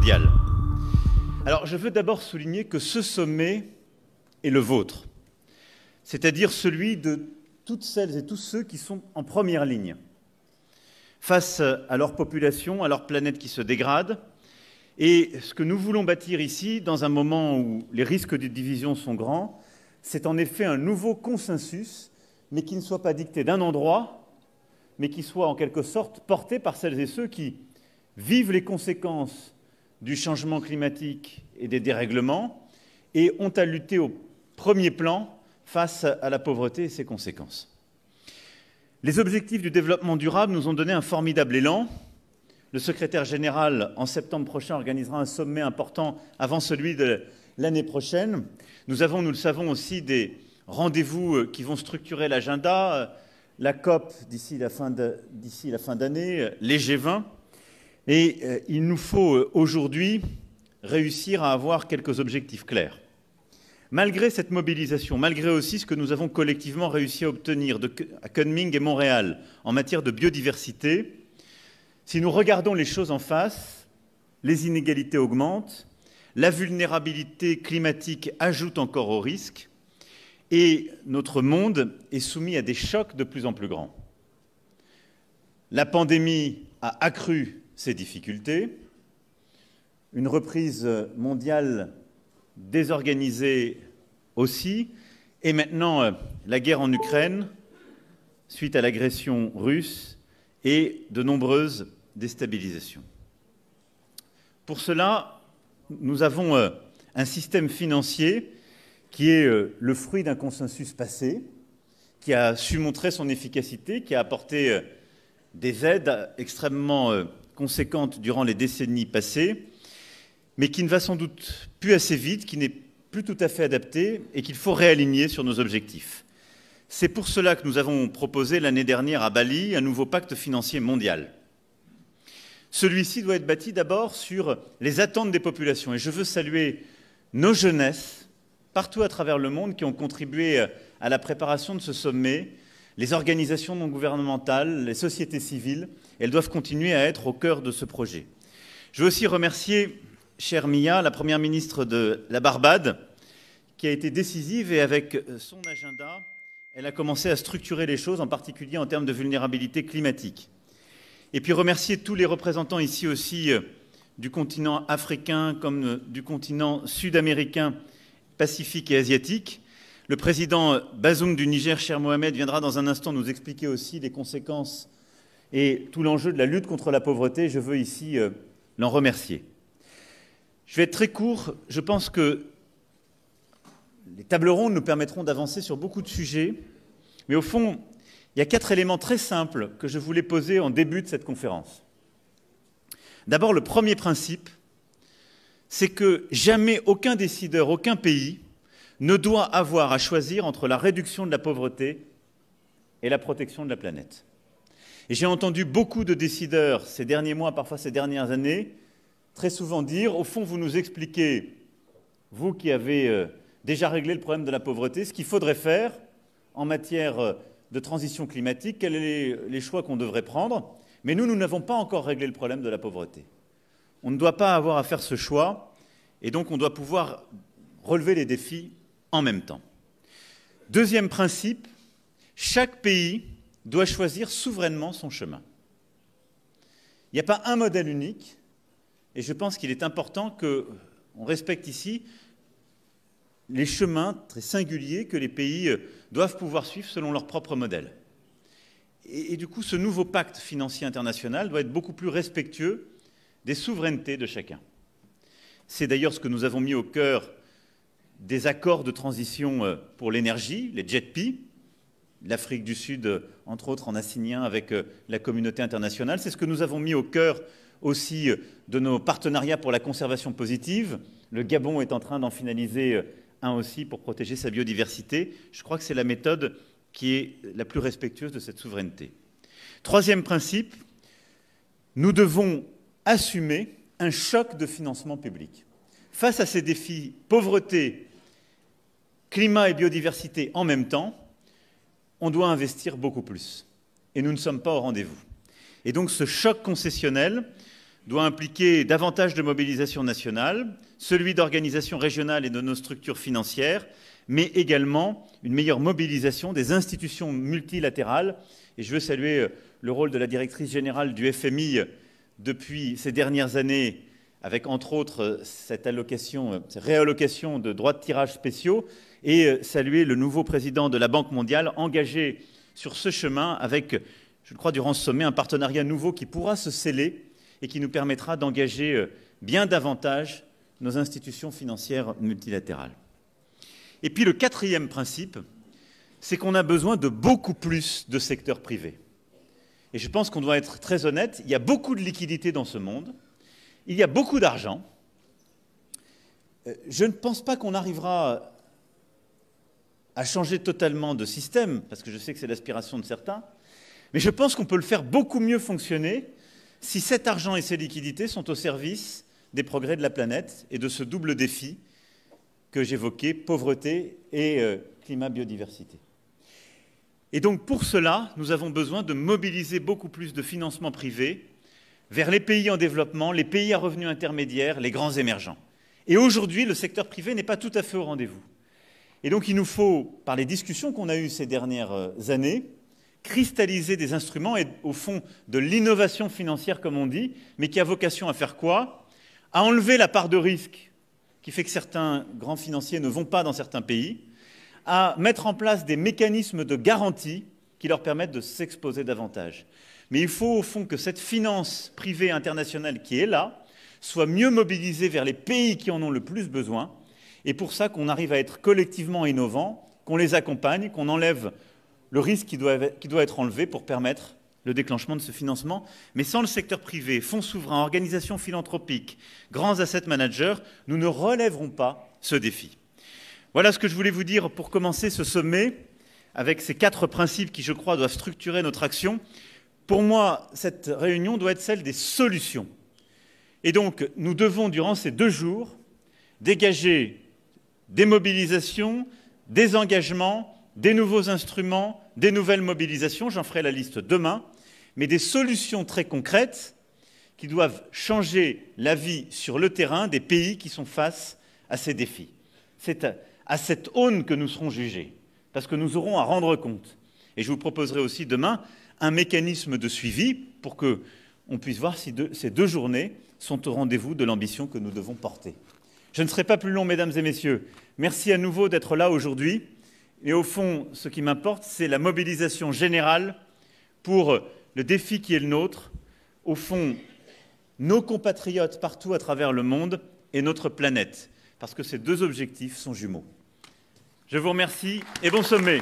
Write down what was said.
mondial. Alors, je veux d'abord souligner que ce sommet est le vôtre, c'est-à-dire celui de toutes celles et tous ceux qui sont en première ligne, face à leur population, à leur planète qui se dégrade, et ce que nous voulons bâtir ici, dans un moment où les risques de division sont grands, c'est en effet un nouveau consensus, mais qui ne soit pas dicté d'un endroit, mais qui soit en quelque sorte porté par celles et ceux qui vivent les conséquences du changement climatique et des dérèglements et ont à lutter au premier plan face à la pauvreté et ses conséquences. Les objectifs du développement durable nous ont donné un formidable élan. Le secrétaire général, en septembre prochain, organisera un sommet important avant celui de l'année prochaine. Nous avons, nous le savons aussi, des rendez-vous qui vont structurer l'agenda, la COP d'ici la fin d'année, les G20. Et il nous faut aujourd'hui réussir à avoir quelques objectifs clairs. Malgré cette mobilisation, malgré aussi ce que nous avons collectivement réussi à obtenir à Kunming et Montréal en matière de biodiversité, si nous regardons les choses en face, les inégalités augmentent, la vulnérabilité climatique ajoute encore au risque et notre monde est soumis à des chocs de plus en plus grands. La pandémie a accru ces difficultés, une reprise mondiale désorganisée aussi, et maintenant la guerre en Ukraine, suite à l'agression russe, et de nombreuses déstabilisations. Pour cela, nous avons un système financier qui est le fruit d'un consensus passé, qui a su montrer son efficacité, qui a apporté des aides extrêmement conséquentes durant les décennies passées, mais qui ne va sans doute plus assez vite, qui n'est plus tout à fait adapté et qu'il faut réaligner sur nos objectifs. C'est pour cela que nous avons proposé l'année dernière à Bali un nouveau pacte financier mondial. Celui-ci doit être bâti d'abord sur les attentes des populations. Et je veux saluer nos jeunesses, partout à travers le monde, qui ont contribué à la préparation de ce sommet, les organisations non gouvernementales, les sociétés civiles. Elles doivent continuer à être au cœur de ce projet. Je veux aussi remercier, chère Mia, la Première ministre de la Barbade, qui a été décisive et avec son agenda, elle a commencé à structurer les choses, en particulier en termes de vulnérabilité climatique. Et puis remercier tous les représentants ici aussi du continent africain comme du continent sud-américain, pacifique et asiatique. Le président Bazoum du Niger, cher Mohamed, viendra dans un instant nous expliquer aussi les conséquences et tout l'enjeu de la lutte contre la pauvreté. Je veux ici l'en remercier. Je vais être très court. Je pense que les tables rondes nous permettront d'avancer sur beaucoup de sujets, mais au fond, il y a 4 éléments très simples que je voulais poser en début de cette conférence. D'abord, le premier principe, c'est que jamais aucun décideur, aucun pays ne doit avoir à choisir entre la réduction de la pauvreté et la protection de la planète. Et j'ai entendu beaucoup de décideurs ces derniers mois, parfois ces dernières années, très souvent dire, au fond, vous nous expliquez, vous qui avez déjà réglé le problème de la pauvreté, ce qu'il faudrait faire en matière de transition climatique, quels sont les choix qu'on devrait prendre, mais nous n'avons pas encore réglé le problème de la pauvreté. On ne doit pas avoir à faire ce choix, et donc on doit pouvoir relever les défis en même temps. Deuxième principe, chaque pays doit choisir souverainement son chemin. Il n'y a pas un modèle unique, et je pense qu'il est important qu'on respecte ici les chemins très singuliers que les pays doivent pouvoir suivre selon leur propre modèle. Et du coup, ce nouveau pacte financier international doit être beaucoup plus respectueux des souverainetés de chacun. C'est d'ailleurs ce que nous avons mis au cœur des accords de transition pour l'énergie, les JETP. L'Afrique du Sud, entre autres, en a signé un avec la communauté internationale. C'est ce que nous avons mis au cœur aussi de nos partenariats pour la conservation positive. Le Gabon est en train d'en finaliser un aussi pour protéger sa biodiversité. Je crois que c'est la méthode qui est la plus respectueuse de cette souveraineté. Troisième principe, nous devons assumer un choc de financement public. Face à ces défis, pauvreté, climat et biodiversité en même temps, on doit investir beaucoup plus. Et nous ne sommes pas au rendez-vous. Et donc ce choc concessionnel doit impliquer davantage de mobilisation nationale, celui d'organisations régionales et de nos structures financières, mais également une meilleure mobilisation des institutions multilatérales. Et je veux saluer le rôle de la directrice générale du FMI depuis ces dernières années, avec entre autres cette réallocation de droits de tirage spéciaux, et saluer le nouveau président de la Banque mondiale engagé sur ce chemin avec, je crois, durant ce sommet, un partenariat nouveau qui pourra se sceller et qui nous permettra d'engager bien davantage nos institutions financières multilatérales. Et puis le quatrième principe, c'est qu'on a besoin de beaucoup plus de secteur privé. Et je pense qu'on doit être très honnête, il y a beaucoup de liquidités dans ce monde, il y a beaucoup d'argent. Je ne pense pas qu'on arrivera à changer totalement de système, parce que je sais que c'est l'aspiration de certains, mais je pense qu'on peut le faire beaucoup mieux fonctionner si cet argent et ces liquidités sont au service des progrès de la planète et de ce double défi que j'évoquais, pauvreté et climat-biodiversité. Et donc pour cela, nous avons besoin de mobiliser beaucoup plus de financement privé vers les pays en développement, les pays à revenus intermédiaires, les grands émergents. Et aujourd'hui, le secteur privé n'est pas tout à fait au rendez-vous. Et donc il nous faut, par les discussions qu'on a eues ces dernières années, cristalliser des instruments et au fond de l'innovation financière, comme on dit, mais qui a vocation à faire quoi? À enlever la part de risque qui fait que certains grands financiers ne vont pas dans certains pays, à mettre en place des mécanismes de garantie qui leur permettent de s'exposer davantage. Mais il faut au fond que cette finance privée internationale qui est là soit mieux mobilisée vers les pays qui en ont le plus besoin, et pour ça qu'on arrive à être collectivement innovants, qu'on les accompagne, qu'on enlève le risque qui doit être enlevé pour permettre le déclenchement de ce financement. Mais sans le secteur privé, fonds souverains, organisations philanthropiques, grands asset managers, nous ne relèverons pas ce défi. Voilà ce que je voulais vous dire pour commencer ce sommet, avec ces 4 principes qui, je crois, doivent structurer notre action. Pour moi, cette réunion doit être celle des solutions. Et donc, nous devons, durant ces 2 jours, dégager des mobilisations, des engagements, des nouveaux instruments, des nouvelles mobilisations, j'en ferai la liste demain, mais des solutions très concrètes qui doivent changer la vie sur le terrain des pays qui sont face à ces défis. C'est à cette aune que nous serons jugés, parce que nous aurons à rendre compte. Et je vous proposerai aussi demain un mécanisme de suivi pour qu'on puisse voir si ces 2 journées sont au rendez-vous de l'ambition que nous devons porter. Je ne serai pas plus long, mesdames et messieurs. Merci à nouveau d'être là aujourd'hui. Et au fond, ce qui m'importe, c'est la mobilisation générale pour le défi qui est le nôtre. Au fond, nos compatriotes partout à travers le monde et notre planète, parce que ces 2 objectifs sont jumeaux. Je vous remercie et bon sommet.